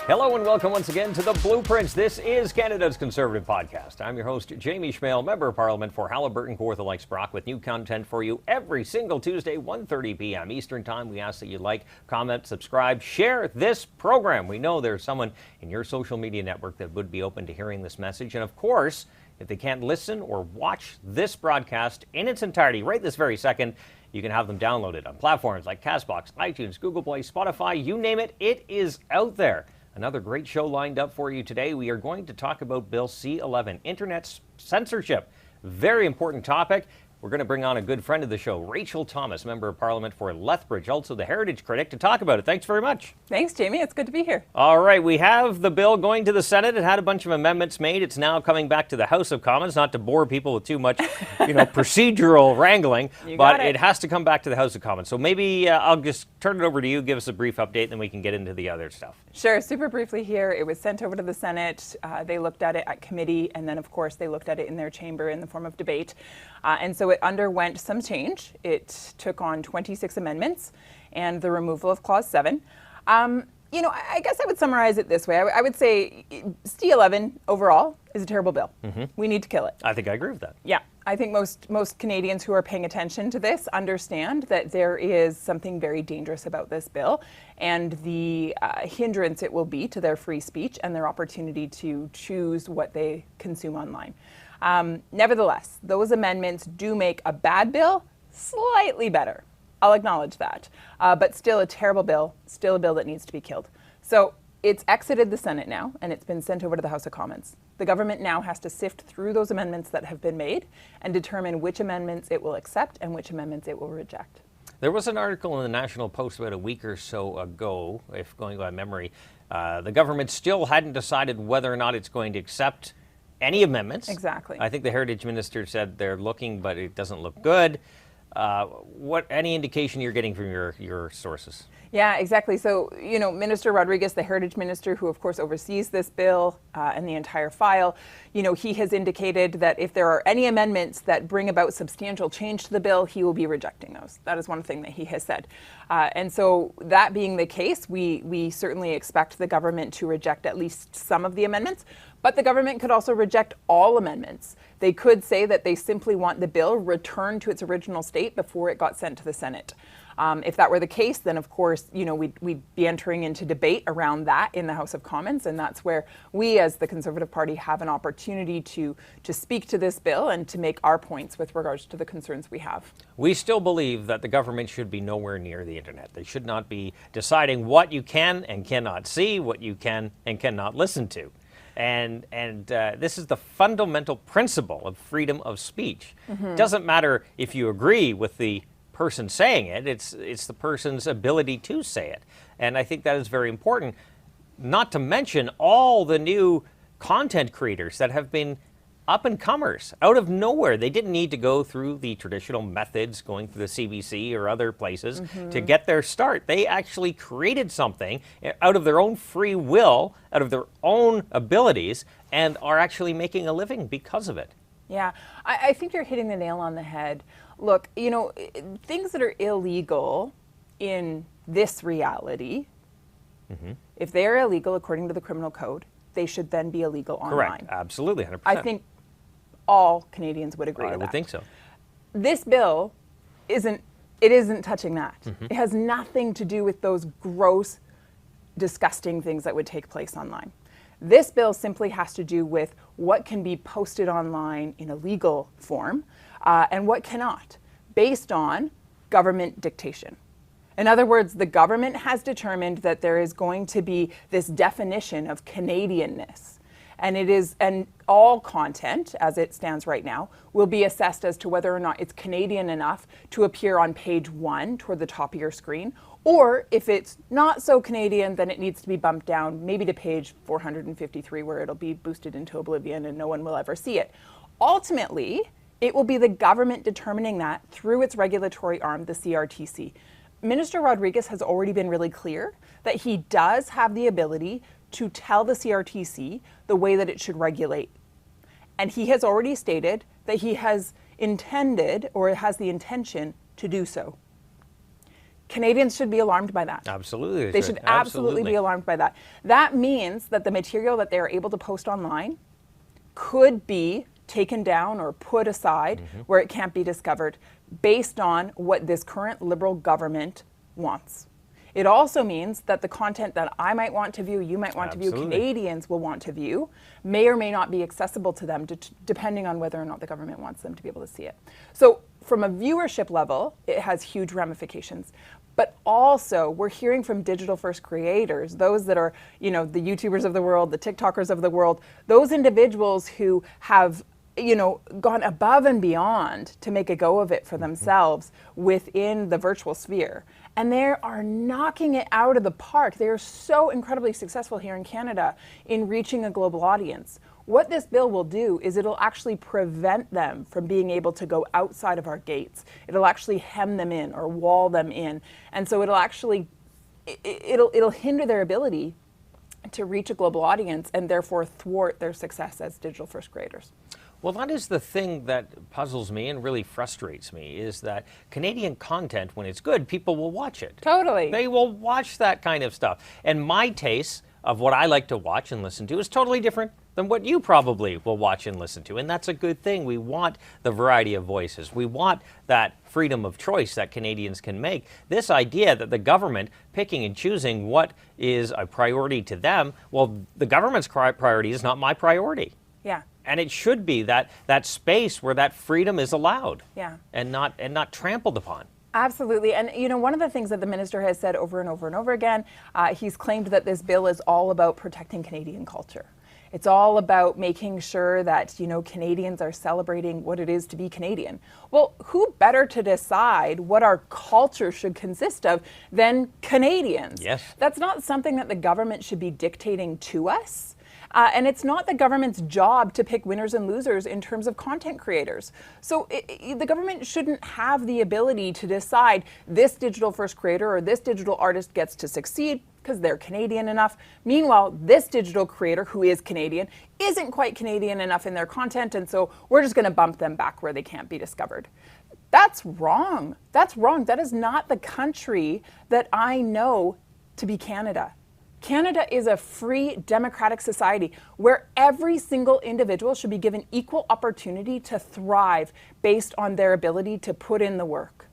Hello and welcome once again to The Blueprints. This is Canada's Conservative Podcast. I'm your host, Jamie Schmale, Member of Parliament for Haliburton, Kawartha Lakes, Brock, with new content for you every single Tuesday, 1:30 p.m. Eastern Time. We ask that you like, comment, subscribe, share this program. We know there's someone in your social media network that would be open to hearing this message. And of course, if they can't listen or watch this broadcast in its entirety right this very second, you can have them downloaded on platforms like CastBox, iTunes, Google Play, Spotify, you name it, it is out there. Another great show lined up for you today. We are going to talk about Bill C11, Internet Censorship. Very important topic. We're going to bring on a good friend of the show, Rachel Thomas, Member of Parliament for Lethbridge, also the Heritage Critic, to talk about it. Thanks very much. Thanks, Jamie. It's good to be here. All right. We have the bill going to the Senate. It had a bunch of amendments made. It's now coming back to the House of Commons, not to bore people with too much, procedural wrangling, but it has to come back to the House of Commons. So maybe I'll just turn it over to you, give us a brief update, then we can get into the other stuff. Sure. Super briefly here, it was sent over to the Senate. They looked at it at committee, and then, of course, they looked at it in their chamber in the form of debate. And so it underwent some change. It took on 26 amendments and the removal of Clause 7. I guess I would summarize it this way. I would say C11 overall is a terrible bill. Mm-hmm. We need to kill it. I think I agree with that. Yeah. I think most Canadians who are paying attention to this understand that there is something very dangerous about this bill and the hindrance it will be to their free speech and their opportunity to choose what they consume online. Nevertheless, those amendments do make a bad bill slightly better. I'll acknowledge that. But still a terrible bill, still a bill that needs to be killed. So it's exited the Senate now, and it's been sent over to the House of Commons. The government now has to sift through those amendments that have been made and determine which amendments it will accept and which amendments it will reject. There was an article in the National Post about a week or so ago, if going by memory, the government still hadn't decided whether or not it's going to accept any amendments. Exactly. I think the Heritage Minister said they're looking, but it doesn't look good. Any indication you're getting from your sources? Yeah, exactly. So, Minister Rodriguez, the Heritage Minister, who of course oversees this bill and the entire file, he has indicated that if there are any amendments that bring about substantial change to the bill, he will be rejecting those. That is one thing that he has said. And so that being the case, we certainly expect the government to reject at least some of the amendments, but the government could also reject all amendments. They could say that they simply want the bill returned to its original state before it got sent to the Senate. If that were the case, then of course, we'd be entering into debate around that in the House of Commons, and that's where we as the Conservative Party have an opportunity to speak to this bill and to make our points with regards to the concerns we have. We still believe that the government should be nowhere near the internet. They should not be deciding what you can and cannot see, what you can and cannot listen to. And this is the fundamental principle of freedom of speech. Mm-hmm. It doesn't matter if you agree with the person saying it, it's the person's ability to say it. And I think that is very important, not to mention all the new content creators that have been up-and-comers out of nowhere. They didn't need to go through the traditional methods, going through the CBC or other places to get their start. They actually created something out of their own free will, out of their own abilities, and are actually making a living because of it. Yeah, I think you're hitting the nail on the head. Look, things that are illegal in this reality, if they're illegal according to the criminal code, they should then be illegal online. Correct, absolutely, 100%. I think all Canadians would agree to that. I would think so. This bill isn't touching that. It has nothing to do with those gross, disgusting things that would take place online. This bill simply has to do with what can be posted online in a legal form and what cannot, based on government dictation. In other words, the government has determined that there is going to be this definition of Canadianness. And all content, as it stands right now, will be assessed as to whether or not it's Canadian enough to appear on page 1 toward the top of your screen, or if it's not so Canadian, then it needs to be bumped down maybe to page 453, where it'll be boosted into oblivion and no one will ever see it. Ultimately, it will be the government determining that through its regulatory arm, the CRTC. Minister Rodriguez has already been really clear that he does have the ability to tell the CRTC the way that it should regulate. And he has already stated that he has intended or has the intention to do so. Canadians should be alarmed by that. Absolutely. They should absolutely be alarmed by that. That means that the material that they are able to post online could be taken down or put aside where it can't be discovered based on what this current Liberal government wants. It also means that the content that I might want to view, you might want to view, Canadians will want to view, may or may not be accessible to them depending on whether or not the government wants them to be able to see it. So from a viewership level, it has huge ramifications. But also, we're hearing from digital first creators, those that are, the YouTubers of the world, the TikTokers of the world, those individuals who have gone above and beyond to make a go of it for themselves within the virtual sphere. And they are knocking it out of the park. They are so incredibly successful here in Canada in reaching a global audience. What this bill will do is it'll actually prevent them from being able to go outside of our gates. It'll actually hem them in or wall them in. And so it'll actually, it'll hinder their ability to reach a global audience and therefore thwart their success as digital first creators. Well, that is the thing that puzzles me and really frustrates me, is that Canadian content, when it's good, people will watch it. Totally. They will watch that kind of stuff. And my taste of what I like to watch and listen to is totally different than what you probably will watch and listen to. And that's a good thing. We want the variety of voices. We want that freedom of choice that Canadians can make. This idea that the government picking and choosing what is a priority to them, well, the government's priority is not my priority. Yeah. And it should be that space where that freedom is allowed, and not trampled upon. Absolutely. And, one of the things that the minister has said over and over and over again, he's claimed that this bill is all about protecting Canadian culture. It's all about making sure that, Canadians are celebrating what it is to be Canadian. Well, who better to decide what our culture should consist of than Canadians? Yes. That's not something that the government should be dictating to us. And it's not the government's job to pick winners and losers in terms of content creators. So the government shouldn't have the ability to decide this digital first creator or this digital artist gets to succeed because they're Canadian enough. Meanwhile, this digital creator who is Canadian isn't quite Canadian enough in their content, and so we're just going to bump them back where they can't be discovered. That's wrong. That's wrong. That is not the country that I know to be Canada. Canada is a free, democratic society where every single individual should be given equal opportunity to thrive based on their ability to put in the work.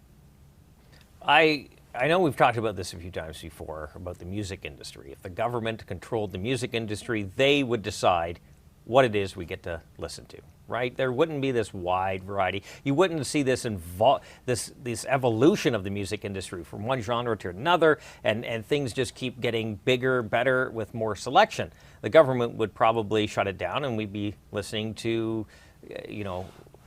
I know we've talked about this a few times before, about the music industry. If the government controlled the music industry, they would decide what it is we get to listen to, right? There wouldn't be this wide variety. You wouldn't see this this evolution of the music industry from one genre to another, and things just keep getting bigger, better with more selection. The government would probably shut it down, and we'd be listening to,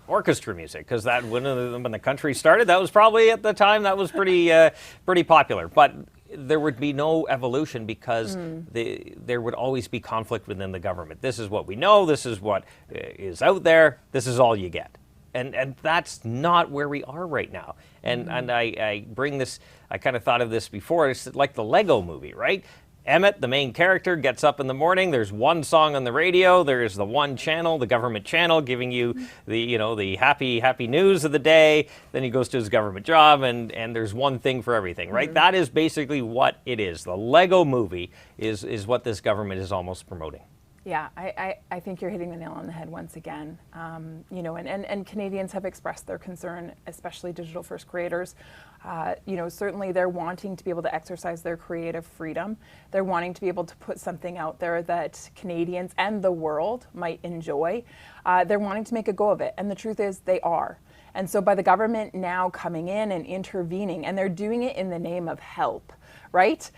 orchestra music, because that when the country started, that was probably at the time that was pretty popular. But there would be no evolution because there would always be conflict within the government. This is what we know. This is what is out there. This is all you get. And that's not where we are right now. And I bring this, I kind of thought of this before, it's like the Lego movie, right? Emmett, the main character, gets up in the morning. There's one song on the radio. There's the one channel, the government channel, giving you the happy news of the day. Then he goes to his government job, and there's one thing for everything, right? That is basically what it is. The Lego movie is what this government is almost promoting. Yeah, I think you're hitting the nail on the head once again. And Canadians have expressed their concern, especially digital first creators. Certainly they're wanting to be able to exercise their creative freedom. They're wanting to be able to put something out there that Canadians and the world might enjoy. They're wanting to make a go of it. And the truth is they are. And so by the government now coming in and intervening, and they're doing it in the name of help, right?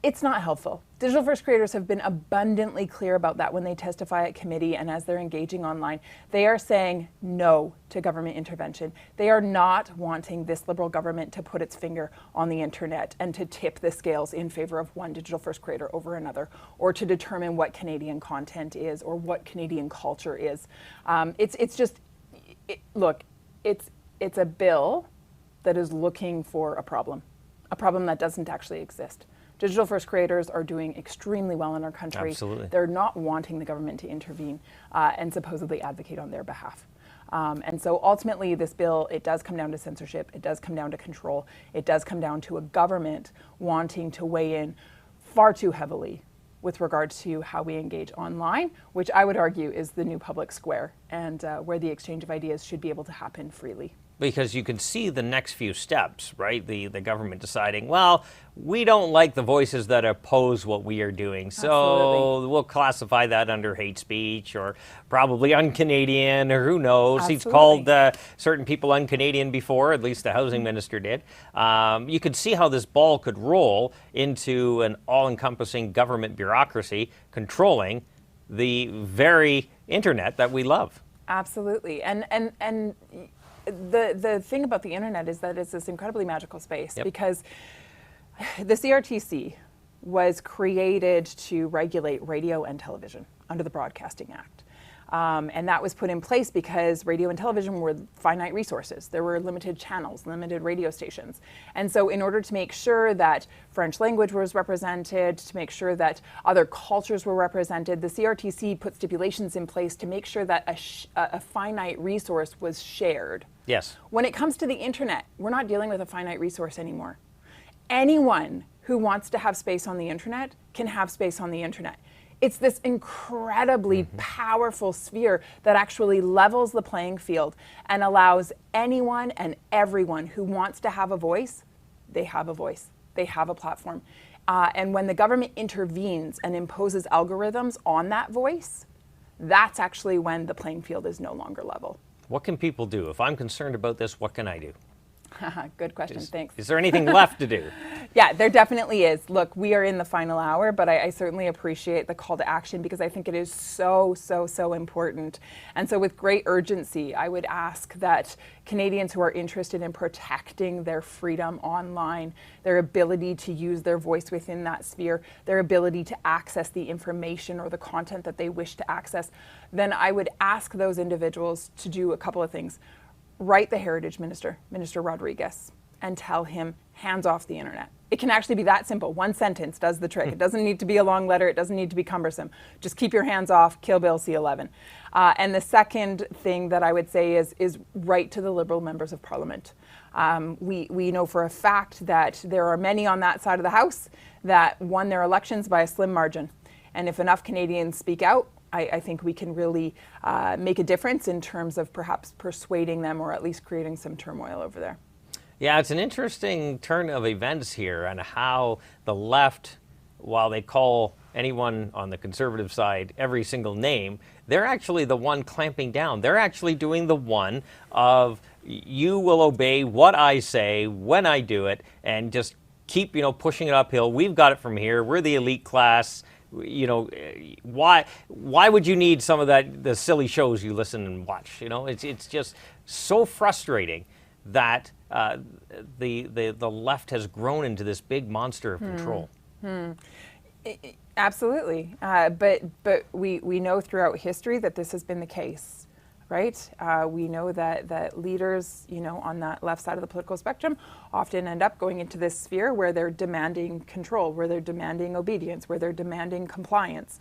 It's not helpful. Digital first creators have been abundantly clear about that when they testify at committee and as they're engaging online. They are saying no to government intervention. They are not wanting this Liberal government to put its finger on the internet and to tip the scales in favor of one digital first creator over another, or to determine what Canadian content is or what Canadian culture is. It's a bill that is looking for a problem that doesn't actually exist. Digital first creators are doing extremely well in our country. Absolutely. They're not wanting the government to intervene and supposedly advocate on their behalf. And so ultimately this bill, it does come down to censorship, it does come down to control, it does come down to a government wanting to weigh in far too heavily with regard to how we engage online, which I would argue is the new public square, and where the exchange of ideas should be able to happen freely. Because you can see the next few steps, right? The government deciding, well, we don't like the voices that oppose what we are doing, so Absolutely. we'll classify that under hate speech or probably un-Canadian, or who knows. He's Absolutely. called certain people un-Canadian before, at least the housing minister did. You could see how this ball could roll into an all-encompassing government bureaucracy controlling the very internet that we love. Absolutely. And the thing about the internet is that it's this incredibly magical space. Yep. Because the CRTC was created to regulate radio and television under the Broadcasting Act. And that was put in place because radio and television were finite resources. There were limited channels, limited radio stations. And so in order to make sure that French language was represented, to make sure that other cultures were represented, the CRTC put stipulations in place to make sure that a finite resource was shared. Yes. When it comes to the internet, we're not dealing with a finite resource anymore. Anyone who wants to have space on the internet can have space on the internet. It's this incredibly powerful sphere that actually levels the playing field and allows anyone and everyone who wants to have a voice, they have a voice, they have a platform. And when the government intervenes and imposes algorithms on that voice, that's actually when the playing field is no longer level. What can people do? If I'm concerned about this, what can I do? Good question, thanks. Is there anything left to do? Yeah, there definitely is. Look, we are in the final hour, but I certainly appreciate the call to action because I think it is so important. And so with great urgency, I would ask that Canadians who are interested in protecting their freedom online, their ability to use their voice within that sphere, their ability to access the information or the content that they wish to access, then I would ask those individuals to do a couple of things. Write the Heritage Minister, Minister Rodriguez, and tell him, hands off the internet. It can actually be that simple. One sentence does the trick. It doesn't need to be a long letter. It doesn't need to be cumbersome. Just keep your hands off, kill Bill C11. And the second thing that I would say is write to the Liberal members of Parliament. We know for a fact that there are many on that side of the House that won their elections by a slim margin. And if enough Canadians speak out, I think we can really make a difference in terms of perhaps persuading them or at least creating some turmoil over there. Yeah, it's an interesting turn of events here and how the left, while they call anyone on the conservative side every single name, they're actually the one clamping down. They're actually doing the one of you will obey what I say when I do it and just keep, pushing it uphill. We've got it from here. We're the elite class. Why would you need some of the silly shows you listen and watch? It's just so frustrating that the left has grown into this big monster of control. Absolutely, but we know throughout history that this has been the case. Right? We know that leaders, on that left side of the political spectrum often end up going into this sphere where they're demanding control, where they're demanding obedience, where they're demanding compliance,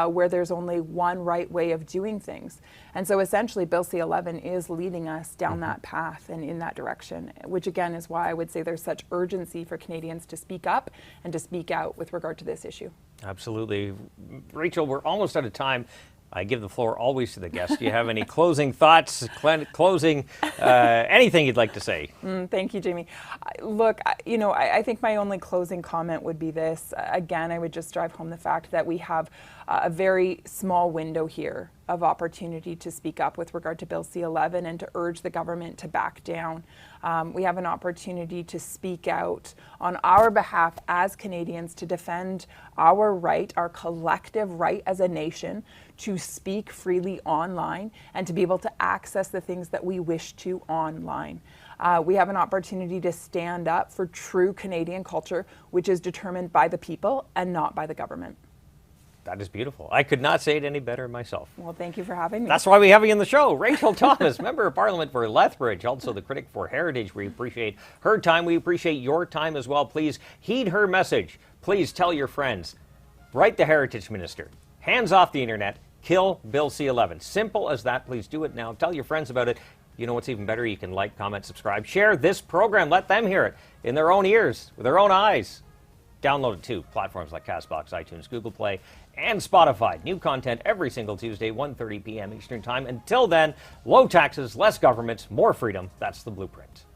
where there's only one right way of doing things. And so essentially Bill C11 is leading us down that path and in that direction, which again is why I would say there's such urgency for Canadians to speak up and to speak out with regard to this issue. Absolutely. Rachel, we're almost out of time. I give the floor always to the guest. Do you have any closing thoughts, anything you'd like to say? Thank you, Jamie. Look, I think my only closing comment would be this. Again, I would just drive home the fact that we have a very small window here of opportunity to speak up with regard to Bill C11 and to urge the government to back down. We have an opportunity to speak out on our behalf as Canadians to defend our right, our collective right as a nation to speak freely online and to be able to access the things that we wish to online. We have an opportunity to stand up for true Canadian culture, which is determined by the people and not by the government. That is beautiful. I could not say it any better myself. Well, thank you for having me. That's why we have you on the show. Rachel Thomas, Member of Parliament for Lethbridge, also the critic for Heritage. We appreciate her time. We appreciate your time as well. Please heed her message. Please tell your friends. Write the Heritage Minister. Hands off the internet. Kill Bill C11. Simple as that. Please do it now. Tell your friends about it. You know what's even better? You can like, comment, subscribe, share this program. Let them hear it in their own ears, with their own eyes. Download it too. Platforms like CastBox, iTunes, Google Play, and Spotify. New content every single Tuesday, 1:30 p.m. Eastern Time. Until then, low taxes, less government, more freedom. That's the blueprint.